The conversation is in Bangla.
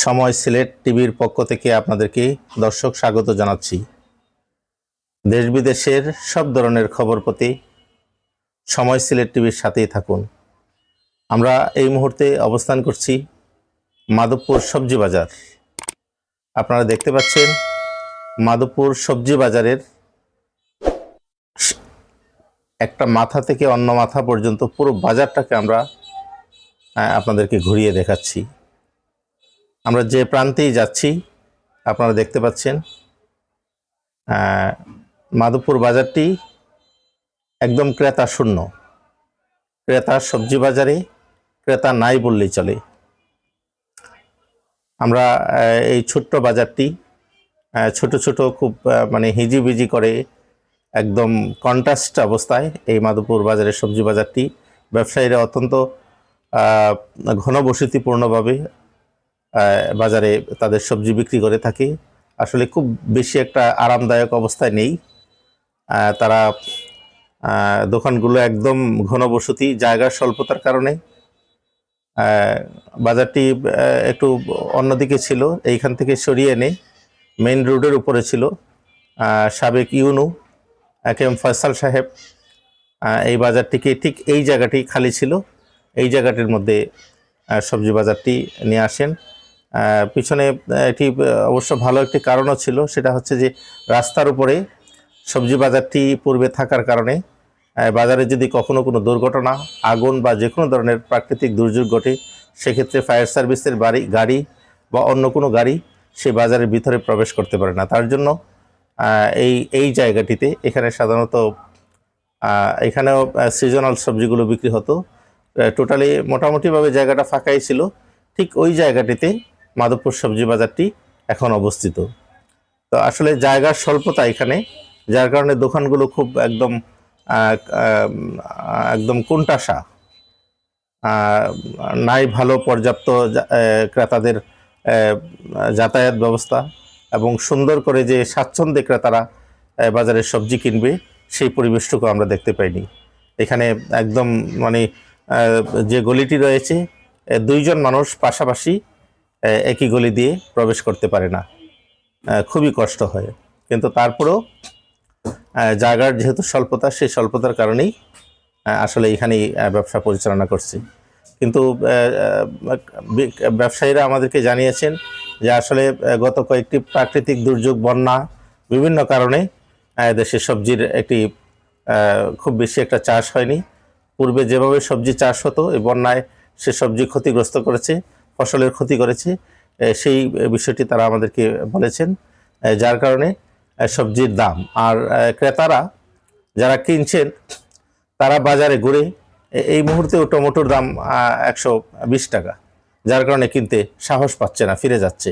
সময় সিলেট টিভির পক্ষ থেকে আপনাদেরকে দর্শক স্বাগত জানাচ্ছি। দেশ বিদেশের সব ধরনের খবর পেতে সময় সিলেট টিভির সাথেই থাকুন। আমরা এই মুহূর্তে অবস্থান করছি মাধবপুর সবজি বাজার। আপনারা দেখতে পাচ্ছেন মাধবপুর সবজি বাজারের একটা মাথা থেকে অন্য মাথা পর্যন্ত পুরো বাজারটাকে আমরা আপনাদেরকে ঘুরিয়ে দেখাচ্ছি। আমরা যে প্রান্তেই যাচ্ছি আপনারা দেখতে পাচ্ছেন মাধবপুর বাজারটি একদম ক্রেতা শূন্য। ক্রেতা সবজি বাজারে ক্রেতা নাই বললেই চলে। আমরা এই ছোট্ট বাজারটি ছোট ছোট খুব মানে হিজিবিজি করে একদম কন্ট্রাস্ট অবস্থায় এই মাধবপুর বাজারের সবজি বাজারটি। ব্যবসায়ীরা অত্যন্ত ঘনবসতিপূর্ণভাবে বাজারে তাদের সবজি বিক্রি করে থাকে। আসলে খুব বেশি একটা আরামদায়ক অবস্থায় নেই তারা। দোকানগুলো একদম ঘনবসতি, জায়গার স্বল্পতার কারণে বাজারটি একটু অন্যদিকে ছিল। এইখান থেকে সরিয়ে এনে মেইন রোডের উপরে ছিল সাবেক ইউনু কেএম ফয়সাল সাহেব। এই বাজারটিকে ঠিক এই জায়গাটি খালি ছিল, এই জায়গাটির মধ্যে সবজি বাজারটি নিয়ে আসেন। পিছনে এটি অবশ্য ভালো একটি কারণও ছিল, সেটা হচ্ছে যে রাস্তার উপরে সবজি বাজারটি পূর্বে থাকার কারণে বাজারে যদি কখনো কোনো দুর্ঘটনা, আগুন বা যে কোনো ধরনের প্রাকৃতিক দুর্যোগ ঘটে, সেক্ষেত্রে ফায়ার সার্ভিসের গাড়ি বা অন্য কোনো গাড়ি সেই বাজারের ভিতরে প্রবেশ করতে পারে না। তার জন্য এই জায়গাটিতে এখানে সাধারণত এখানেও সিজনাল সবজিগুলো বিক্রি হতো। টোটালি মোটামুটিভাবে জায়গাটা ফাঁকাই ছিল। ঠিক ওই জায়গাটিতে মাধবপুর সবজি বাজারটি এখন অবস্থিত। তো আসলে জায়গার স্বল্পতা এখানে, যার কারণে দোকানগুলো খুব একদম কোণঠাসা, নাই ভালো পর্যাপ্ত ক্রেতাদের যাতায়াত ব্যবস্থা এবং সুন্দর করে যে স্বাচ্ছন্দ্যে ক্রেতারা বাজারে সবজি কিনবে সেই পরিবেশটুকু আমরা দেখতে পাইনি এখানে। একদম মানে যে গলিটি রয়েছে, দুইজন মানুষ পাশাপাশি একই গলি দিয়ে প্রবেশ করতে পারে না, খুবই কষ্ট হয়। কিন্তু তারপরেও জায়গার যেহেতু স্বল্পতা, সেই স্বল্পতার কারণেই আসলে এখানেই ব্যবসা পরিচালনা করছি। কিন্তু ব্যবসায়ীরা আমাদেরকে জানিয়েছেন যে আসলে গত কয়েকটি প্রাকৃতিক দুর্যোগ, বন্যা, বিভিন্ন কারণে দেশে সবজির একটি খুব বেশি একটা চাষ হয়নি। পূর্বে যেভাবে সবজি চাষ হতো, এই বন্যায় সে সবজি ক্ষতিগ্রস্ত করেছে, ফসলের ক্ষতি করেছে, সেই বিষয়টি তারা আমাদেরকে বলেছেন। যার কারণে সবজির দাম, আর ক্রেতারা যারা কিনছেন তারা বাজারে ঘুরে এই মুহূর্তেও টমেটোর দাম 120 টাকা, যার কারণে কিনতে সাহস পাচ্ছে না, ফিরে যাচ্ছে।